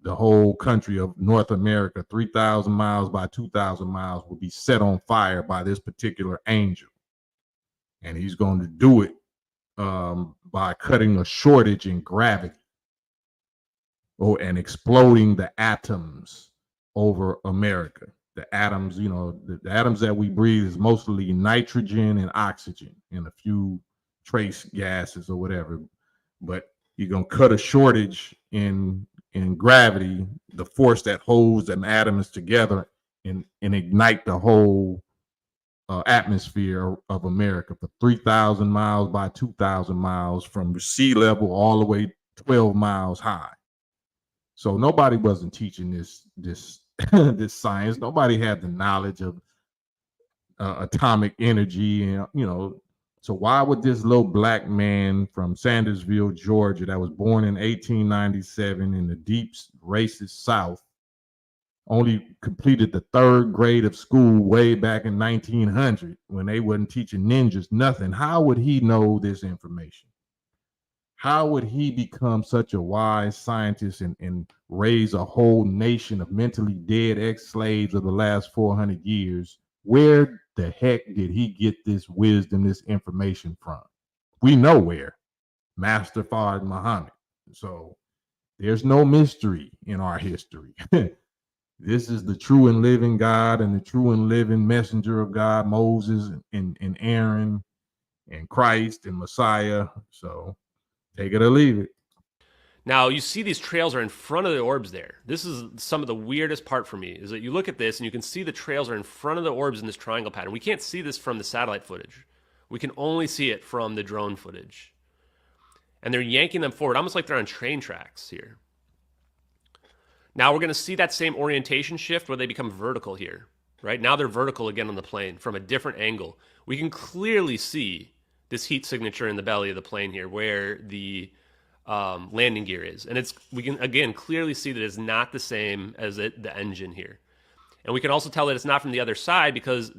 the whole country of North America, 3,000 miles by 2,000 miles will be set on fire by this particular angel. And he's going to do it by cutting a shortage in gravity, and exploding the atoms over America. The atoms, the atoms that we breathe is mostly nitrogen and oxygen and a few trace gases or whatever. But you're going to cut a shortage in gravity, the force that holds them atoms together, and ignite the whole atmosphere of America for 3,000 miles by 2,000 miles, from sea level all the way 12 miles high. So nobody wasn't teaching this this science. Nobody had the knowledge of atomic energy, and so why would this little black man from Sandersville, Georgia, that was born in 1897 in the deep racist South, only completed the 3rd grade of school way back in 1900 when they wasn't teaching ninjas nothing? How would he know this information? How would he become such a wise scientist and raise a whole nation of mentally dead ex-slaves of the last 400 years? Where the heck did he get this wisdom, this information from? We know where. Master Fard Muhammad. So there's no mystery in our history. This is the true and living God and the true and living messenger of God, Moses and Aaron and Christ and Messiah. So take it or leave it. Now, you see these trails are in front of the orbs there. This is some of the weirdest part for me, is that you look at this and you can see the trails are in front of the orbs in this triangle pattern. We can't see this from the satellite footage. We can only see it from the drone footage. And they're yanking them forward, almost like they're on train tracks here. Now we're going to see that same orientation shift where they become vertical here, right? Now they're vertical again on the plane from a different angle. We can clearly see this heat signature in the belly of the plane here where the landing gear is. And we can, again, clearly see that it's not the same as the engine here. And we can also tell that it's not from the other side because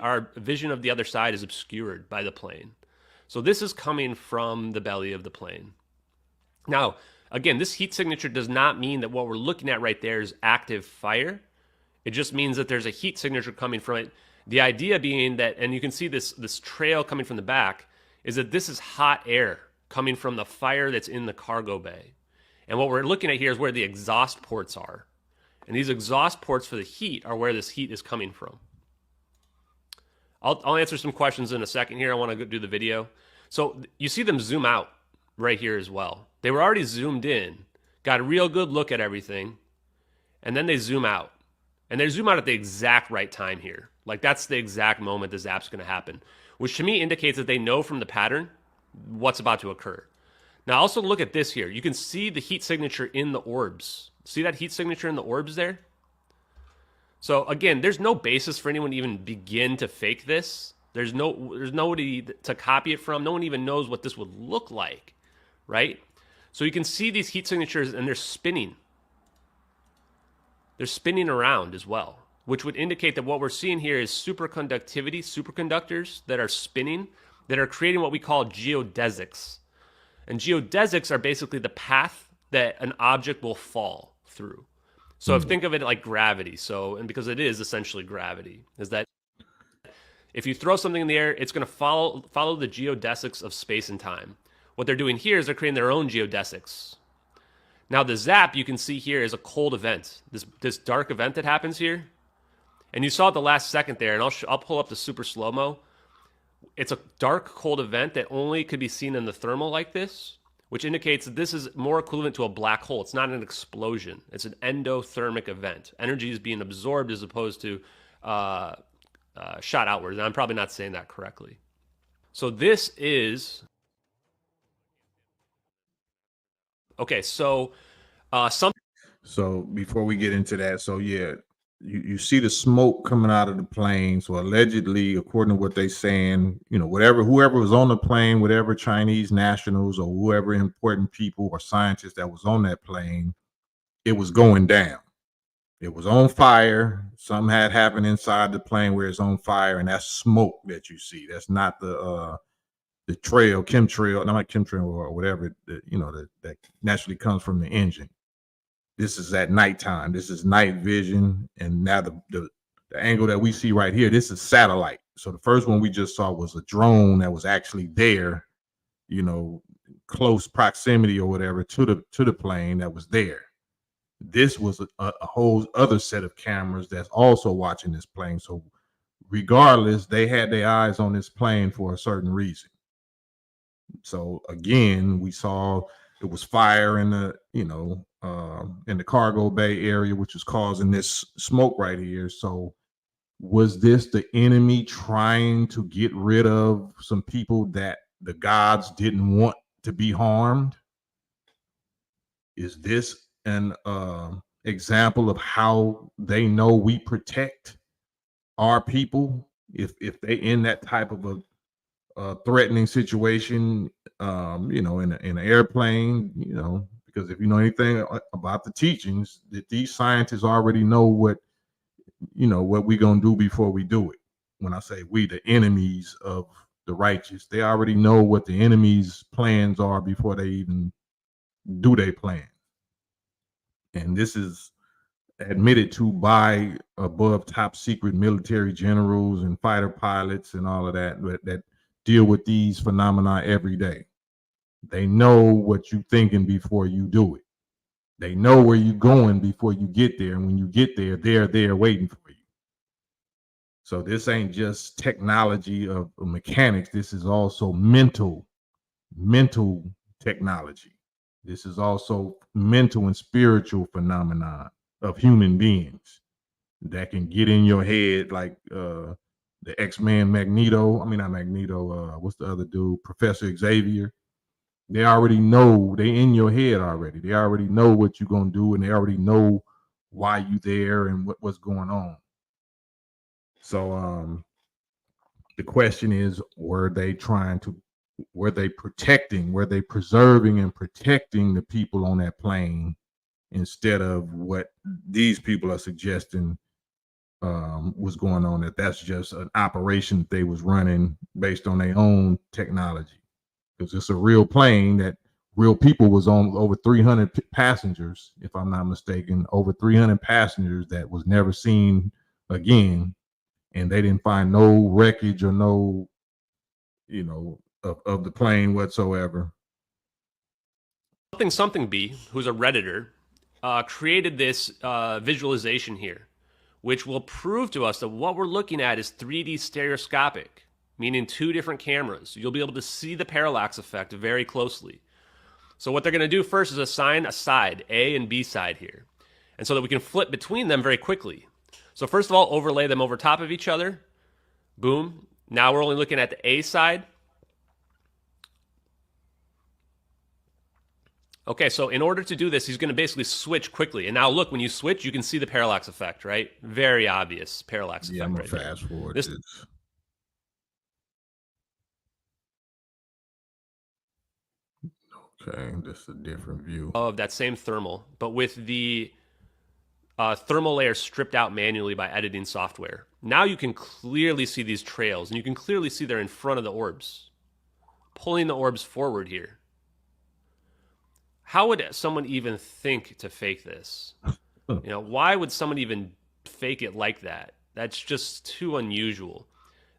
our vision of the other side is obscured by the plane. So this is coming from the belly of the plane. Now, again, this heat signature does not mean that what we're looking at right there is active fire. It just means that there's a heat signature coming from it. The idea being that, and you can see this trail coming from the back, is that this is hot air coming from the fire that's in the cargo bay. And what we're looking at here is where the exhaust ports are. And these exhaust ports for the heat are where this heat is coming from. I'll answer some questions in a second here. I want to go do the video. So you see them zoom out right here as well. They were already zoomed in, got a real good look at everything, and then they zoom out. And they zoom out at the exact right time here. Like that's the exact moment the zap's going to happen, which to me indicates that they know from the pattern what's about to occur. Now also look at this here. You can see the heat signature in the orbs. See that heat signature in the orbs there? So again, there's no basis for anyone to even begin to fake this. There's nobody to copy it from. No one even knows what this would look like, right? So you can see these heat signatures and they're spinning. They're spinning around as well, which would indicate that what we're seeing here is superconductivity, superconductors that are spinning, that are creating what we call geodesics. And geodesics are basically the path that an object will fall through. So if think of it like gravity. So, and because it is essentially gravity, is that if you throw something in the air, it's going to follow the geodesics of space and time. What they're doing here is they're creating their own geodesics. Now the zap you can see here is a cold event. This dark event that happens here. And you saw it the last second there, and I'll pull up the super slow-mo. It's a dark, cold event that only could be seen in the thermal like this, which indicates that this is more equivalent to a black hole. It's not an explosion. It's an endothermic event. Energy is being absorbed as opposed to shot outwards. And I'm probably not saying that correctly. So this is... Okay, so So before we get into that, so yeah, you see the smoke coming out of the plane. So allegedly, according to what they're saying, you know, whoever was on the plane, whatever Chinese nationals or whoever important people or scientists that was on that plane, it was going down. It was on fire. Something had happened inside the plane where it's on fire, and that's smoke that you see. That's not the chemtrail, not like chemtrail or whatever that naturally comes from the engine. This is at nighttime. This is night vision, and now the angle that we see right here, this is satellite. So the first one we just saw was a drone that was actually there, you know, close proximity or whatever to the plane that was there. This was a whole other set of cameras that's also watching this plane. So regardless, they had their eyes on this plane for a certain reason. So again, we saw it was fire in the, in the cargo bay area, which is causing this smoke right here. So was this the enemy trying to get rid of some people that the gods didn't want to be harmed? Is this an example of how they know we protect our people if they in that type of a threatening situation, in an airplane, because if you know anything about the teachings, that these scientists already know what we're going to do before we do it. When I say we, the enemies of the righteous, they already know what the enemy's plans are before they even do their plan. And this is admitted to by above top secret military generals and fighter pilots and all of that deal with these phenomena every day. They know what you're thinking before you do it. They know where you're going before you get there. And when you get there, they're there waiting for you. So this ain't just technology of mechanics. This is also mental technology. This is also mental and spiritual phenomenon of human beings that can get in your head, like the X-Man Magneto. I mean, not Magneto. What's the other dude? Professor Xavier. They already know. They in your head already. They already know what you're gonna do, and they already know why you there and what's going on. So the question is, were they preserving and protecting the people on that plane instead of what these people are suggesting was going on, that's just an operation that they was running based on their own technology? Because it's a real plane that real people was on, over 300 passengers, if I'm not mistaken, over 300 passengers that was never seen again. And they didn't find no wreckage or no, of the plane whatsoever. Something B, who's a Redditor, created this visualization here, which will prove to us that what we're looking at is 3D stereoscopic, meaning two different cameras. You'll be able to see the parallax effect very closely. So what they're going to do first is assign a side, A and B side here, and so that we can flip between them very quickly. So first of all, overlay them over top of each other. Boom. Now we're only looking at the A side. Okay, so in order to do this, he's going to basically switch quickly. And now look, when you switch, you can see the parallax effect, right? Very obvious parallax effect. Yeah, I'm gonna right fast forward this. Okay, this is a different view of that same thermal, but with the thermal layer stripped out manually by editing software. Now you can clearly see these trails, and you can clearly see they're in front of the orbs, pulling the orbs forward here. How would someone even think to fake this? You know, why would someone even fake it like that? That's just too unusual.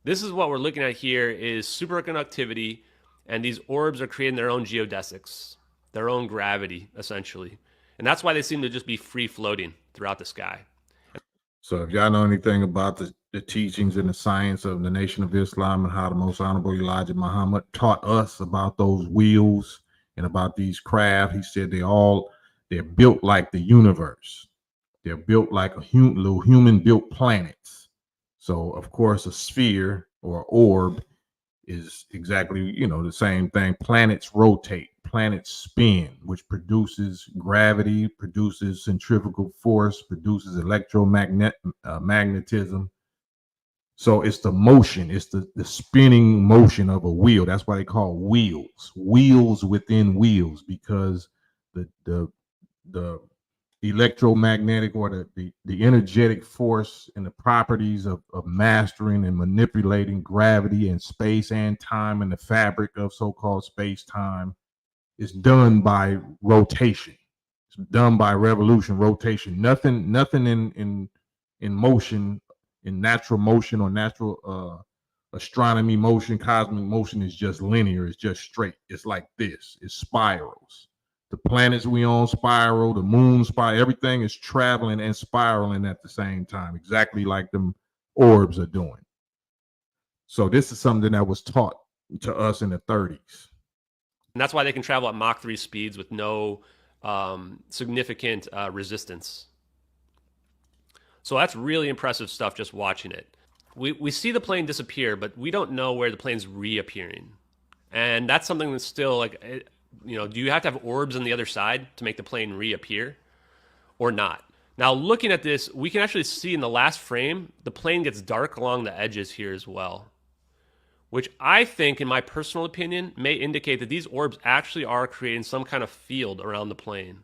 This is what we're looking at here is superconductivity, and these orbs are creating their own geodesics, their own gravity, essentially. And that's why they seem to just be free floating throughout the sky. So if y'all know anything about the teachings and the science of the Nation of Islam and how the Most Honorable Elijah Muhammad taught us about those wheels and about these craft, he said they're built like the universe. They're built like little human-built planets. So of course, a sphere or orb is exactly, the same thing. Planets rotate, planets spin, which produces gravity, produces centrifugal force, produces magnetism. So it's the motion, it's the spinning motion of a wheel. That's why they call wheels within wheels, because the electromagnetic or the energetic force and the properties of mastering and manipulating gravity and space and time and the fabric of so-called space-time is done by rotation. It's done by revolution, rotation. Nothing in motion, in natural motion or natural astronomy motion, cosmic motion is just linear. It's just straight. It's like this. It spirals. The planets we on spiral, the moon spiral, everything is traveling and spiraling at the same time, exactly like them orbs are doing. So this is something that was taught to us in the 30s. And that's why they can travel at Mach 3 speeds with no significant resistance. So that's really impressive stuff just watching it. We see the plane disappear, but we don't know where the plane's reappearing. And that's something that's still like, do you have to have orbs on the other side to make the plane reappear or not? Now, looking at this, we can actually see in the last frame, the plane gets dark along the edges here as well, which I think, in my personal opinion, may indicate that these orbs actually are creating some kind of field around the plane,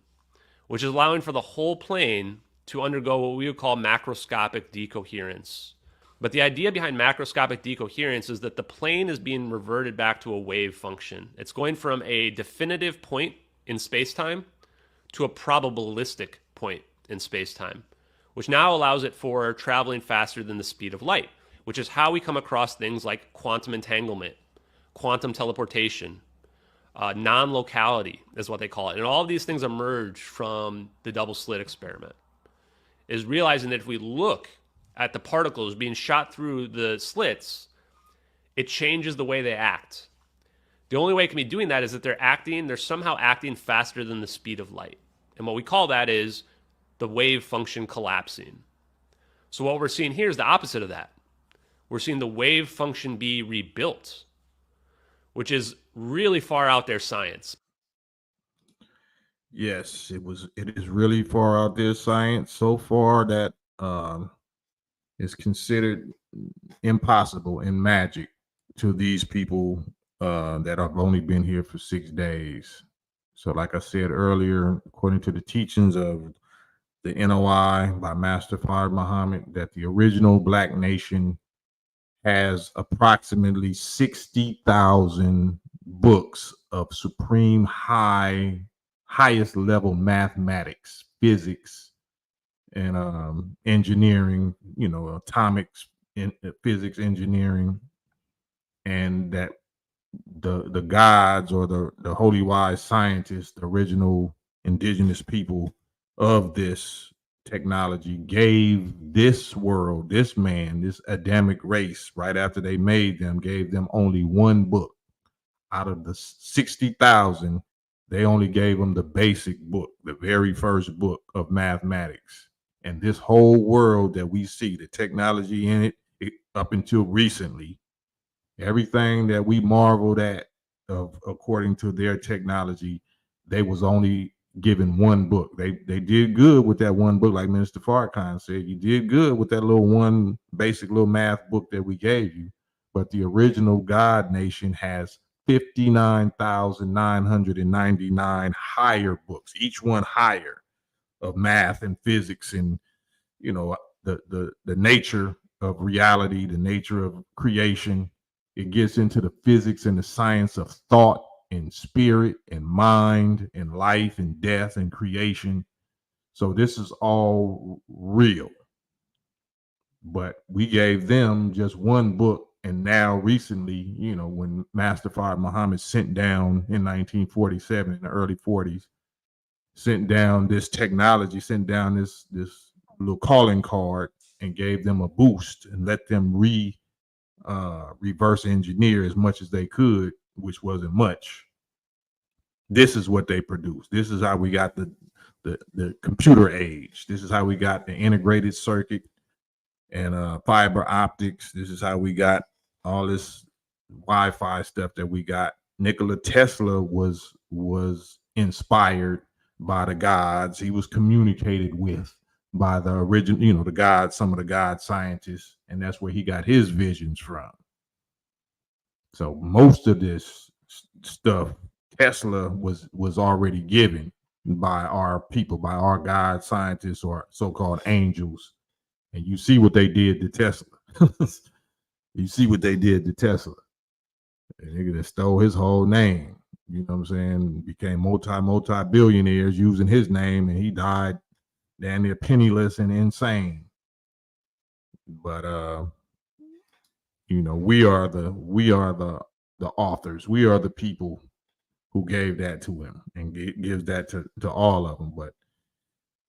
which is allowing for the whole plane to undergo what we would call macroscopic decoherence. But the idea behind macroscopic decoherence is that the plane is being reverted back to a wave function. It's going from a definitive point in space-time to a probabilistic point in space-time, which now allows it for traveling faster than the speed of light, which is how we come across things like quantum entanglement, quantum teleportation, non-locality is what they call it. And all of these things emerge from the double slit experiment, is realizing that if we look at the particles being shot through the slits, it changes the way they act. The only way it can be doing that is that they're somehow acting faster than the speed of light. And what we call that is the wave function collapsing. So what we're seeing here is the opposite of that. We're seeing the wave function be rebuilt, which is really far out there science. Yes, it is really far out there science, so far that is considered impossible in magic to these people that have only been here for 6 days. So like I said earlier, according to the teachings of the NOI by Master Fard Muhammad, that the original Black nation has approximately 60,000 books of supreme highest level mathematics, physics, and engineering, atomics, physics, engineering, and that the gods or the holy wise scientists, the original indigenous people of this technology, gave this world, this man, this Adamic race, right after they made them, gave them only one book out of the 60,000. They only gave them the basic book, the very first book of mathematics. And this whole world that we see, the technology in it up until recently, everything that we marveled at of according to their technology, they was only given one book. They did good with that one book, like Minister Farrakhan said. You did good with that little one basic little math book that we gave you, but the original God Nation has 59,999 higher books, each one higher, of math and physics and the nature of reality, the nature of creation. It gets into the physics and the science of thought and spirit and mind and life and death and creation. So this is all real. But we gave them just one book. And now recently, when Master Fard Muhammad sent down in 1947, in the early 40s, sent down this technology, sent down this little calling card and gave them a boost and let them reverse engineer as much as they could, which wasn't much. This is what they produced. This is how we got the computer age. This is how we got the integrated circuit and fiber optics. This is how we got all this Wi-Fi stuff that we got. Nikola Tesla was inspired by the gods. He was communicated with by the original, the gods, some of the god scientists, and that's where he got his visions from. So most of this stuff, Tesla was already given by our people, by our god scientists or so-called angels. And you see what they did to Tesla. You see what they did to Tesla. The nigga that stole his whole name, you know what I'm saying, became multi-billionaires using his name, and he died damn near penniless and insane. But we are the authors. We are the people who gave that to him and gives that to all of them. But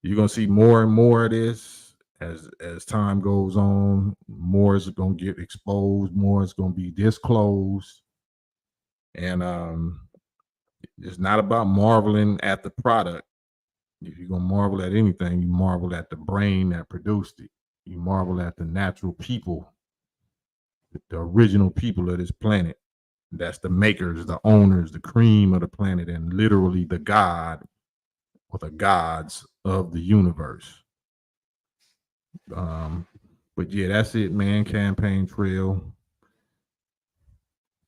you're gonna see more and more of this as time goes on. More is gonna get exposed. More is gonna be disclosed. And it's not about marveling at the product. If you're gonna marvel at anything, you marvel at the brain that produced it. You marvel at the natural people, the original people of this planet. That's the makers, the owners, the cream of the planet, and literally the God or the gods of the universe. But yeah, that's it, man. Campaign Trail.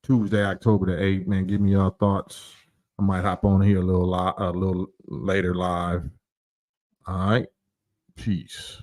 Tuesday, October the 8th, man. Give me your thoughts. I might hop on here a little later live. All right. Peace.